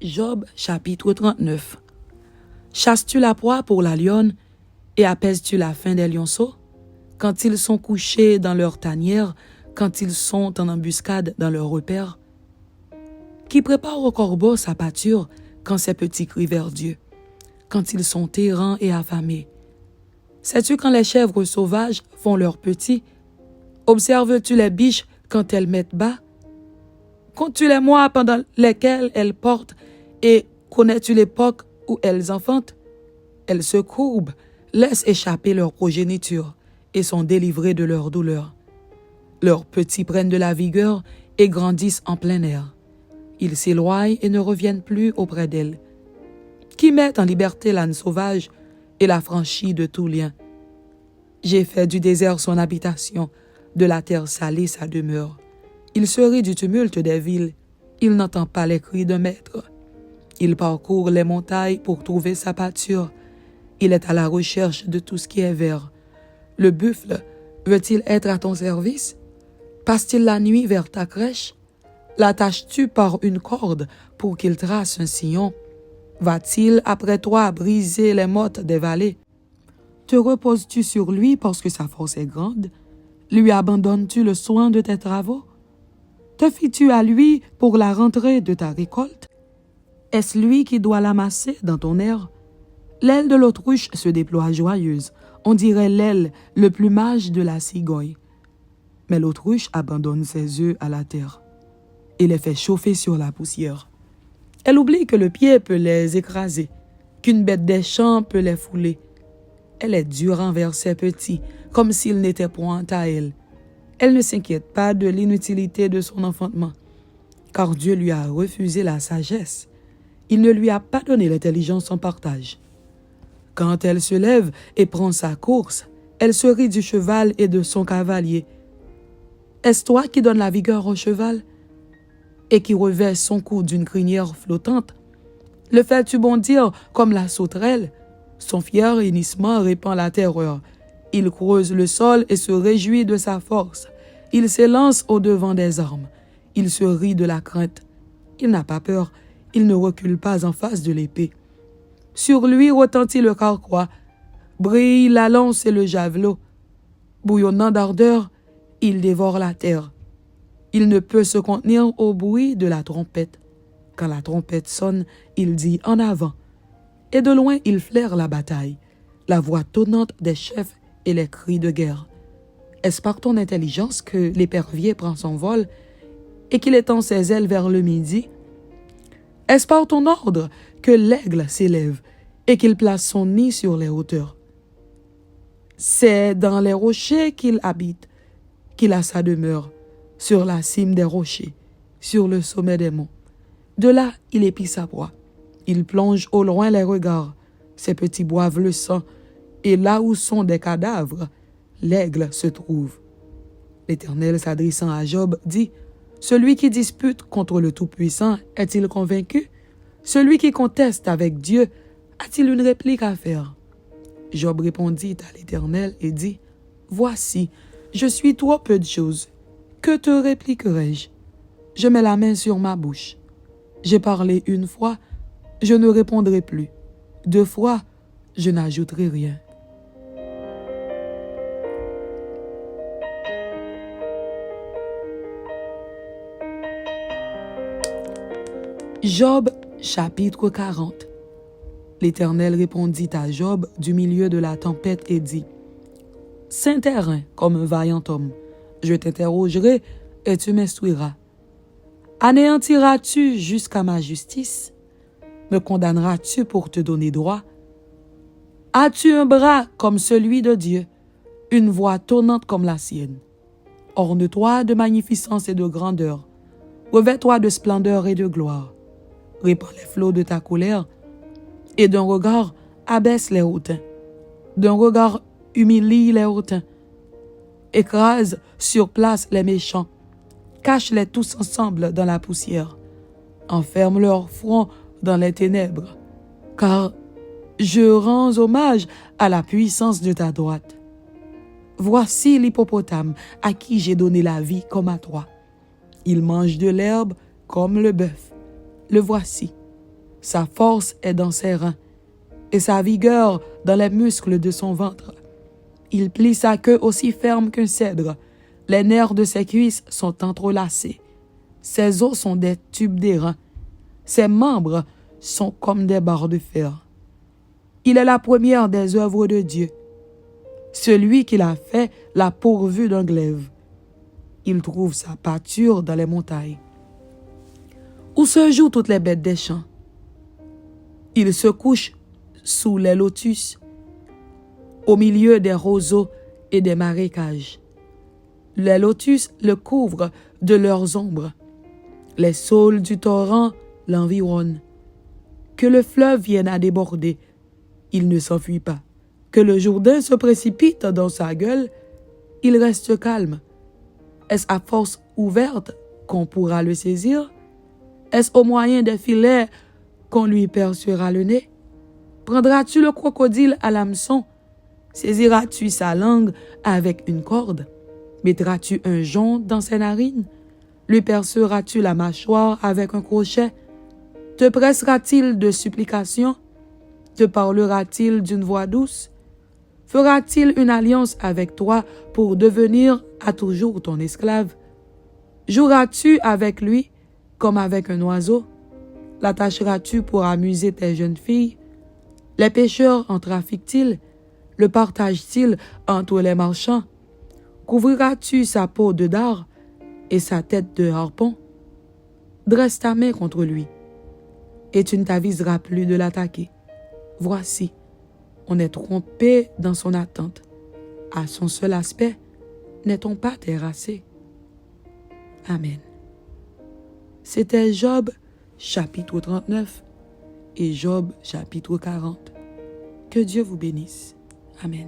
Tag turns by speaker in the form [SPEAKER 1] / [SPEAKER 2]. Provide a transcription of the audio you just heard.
[SPEAKER 1] Job chapitre 39. Chasses-tu la proie pour la lionne et apaises-tu la faim des lionceaux? Quand ils sont couchés dans leur tanière, quand ils sont en embuscade dans leur repère? Qui prépare au corbeau sa pâture quand ses petits crient vers Dieu, quand ils sont errants et affamés? Sais-tu quand les chèvres sauvages font leurs petits? Observes-tu les biches quand elles mettent bas? Comptes-tu les mois pendant lesquels elles portent et connais-tu l'époque où elles enfantent? Elles se courbent, laissent échapper leur progéniture et sont délivrées de leur douleur. Leurs petits prennent de la vigueur et grandissent en plein air. Ils s'éloignent et ne reviennent plus auprès d'elles. Qui met en liberté l'âne sauvage et la franchit de tout lien? J'ai fait du désert son habitation, de la terre salée sa demeure. Il se rit du tumulte des villes, il n'entend pas les cris d'un maître. Il parcourt les montagnes pour trouver sa pâture. Il est à la recherche de tout ce qui est vert. Le buffle veut-il être à ton service? Passe-t-il la nuit vers ta crèche? L'attaches-tu par une corde pour qu'il trace un sillon? Va-t-il après toi briser les mottes des vallées? Te reposes-tu sur lui parce que sa force est grande? Lui abandonnes-tu le soin de tes travaux? Te fies-tu à lui pour la rentrée de ta récolte? Est-ce lui qui doit l'amasser dans ton aire? L'aile de l'autruche se déploie joyeuse, on dirait l'aile, le plumage de la cigogne. Mais l'autruche abandonne ses œufs à la terre et les fait chauffer sur la poussière. Elle oublie que le pied peut les écraser, qu'une bête des champs peut les fouler. Elle est dure envers ses petits, comme s'ils n'étaient point à elle. Elle ne s'inquiète pas de l'inutilité de son enfantement, car Dieu lui a refusé la sagesse. Il ne lui a pas donné l'intelligence en partage. Quand elle se lève et prend sa course, elle se rit du cheval et de son cavalier. Est-ce toi qui donnes la vigueur au cheval et qui revêt son cou d'une crinière flottante? Le fais-tu bondir comme la sauterelle? Son fier hennissement répand la terreur. Il creuse le sol et se réjouit de sa force. Il s'élance au-devant des armes. Il se rit de la crainte. Il n'a pas peur. Il ne recule pas en face de l'épée. Sur lui retentit le carquois. Brille la lance et le javelot. Bouillonnant d'ardeur, il dévore la terre. Il ne peut se contenir au bruit de la trompette. Quand la trompette sonne, il dit en avant. Et de loin, il flaire la bataille, la voix tonnante des chefs et les cris de guerre. Est-ce par ton intelligence que l'épervier prend son vol et qu'il étend ses ailes vers le midi? Est-ce par ton ordre que l'aigle s'élève et qu'il place son nid sur les hauteurs? C'est dans les rochers qu'il habite, qu'il a sa demeure, sur la cime des rochers, sur le sommet des monts. De là, il épie sa proie. Il plonge au loin les regards. Ses petits boivent le sang. Et là où sont des cadavres, l'aigle se trouve. L'Éternel, s'adressant à Job, dit, « Celui qui dispute contre le Tout-Puissant est-il convaincu? Celui qui conteste avec Dieu a-t-il une réplique à faire? » Job répondit à l'Éternel et dit, « Voici, je suis trop peu de choses. Que te répliquerai-je? Je mets la main sur ma bouche. J'ai parlé une fois, je ne répondrai plus. 2 fois, je n'ajouterai rien. » Job chapitre 40. L'Éternel répondit à Job du milieu de la tempête et dit, « Saint terrain comme un vaillant homme, je t'interrogerai et tu m'instruiras. Anéantiras-tu jusqu'à ma justice? Me condamneras-tu pour te donner droit? As-tu un bras comme celui de Dieu, une voix tonnante comme la sienne? Orne-toi de magnificence et de grandeur, revêt-toi de splendeur et de gloire. Répands les flots de ta colère, et d'un regard abaisse les hautains, d'un regard humilie les hautains. Écrase sur place les méchants, cache-les tous ensemble dans la poussière, enferme leur front dans les ténèbres, car je rends hommage à la puissance de ta droite. Voici l'hippopotame à qui j'ai donné la vie comme à toi. Il mange de l'herbe comme le bœuf. Le voici. Sa force est dans ses reins, et sa vigueur dans les muscles de son ventre. Il plie sa queue aussi ferme qu'un cèdre. Les nerfs de ses cuisses sont entrelacés. Ses os sont des tubes d'airain. Ses membres sont comme des barres de fer. Il est la première des œuvres de Dieu. Celui qui l'a fait l'a pourvu d'un glaive. Il trouve sa pâture dans les montagnes, où se jouent toutes les bêtes des champs. Il se couche sous les lotus, au milieu des roseaux et des marécages. Les lotus le couvrent de leurs ombres. Les saules du torrent l'environnent. Que le fleuve vienne à déborder, il ne s'enfuit pas. Que le Jourdain se précipite dans sa gueule, il reste calme. Est-ce à force ouverte qu'on pourra le saisir? Est-ce au moyen des filets qu'on lui percera le nez? Prendras-tu le crocodile à l'hameçon? Saisiras-tu sa langue avec une corde? Mettras-tu un jonc dans ses narines? Lui perceras-tu la mâchoire avec un crochet? Te pressera-t-il de supplications? Te parlera-t-il d'une voix douce? Fera-t-il une alliance avec toi pour devenir à toujours ton esclave? Joueras-tu avec lui comme avec un oiseau? L'attacheras-tu pour amuser tes jeunes filles? Les pêcheurs en trafiquent-ils? Le partagent-ils entre les marchands? Couvriras-tu sa peau de dard et sa tête de harpon? Dresse ta main contre lui, et tu ne t'aviseras plus de l'attaquer. Voici, on est trompé dans son attente. À son seul aspect, n'est-on pas terrassé? Amen. C'était Job, chapitre 39 et Job, chapitre 40. Que Dieu vous bénisse. Amen.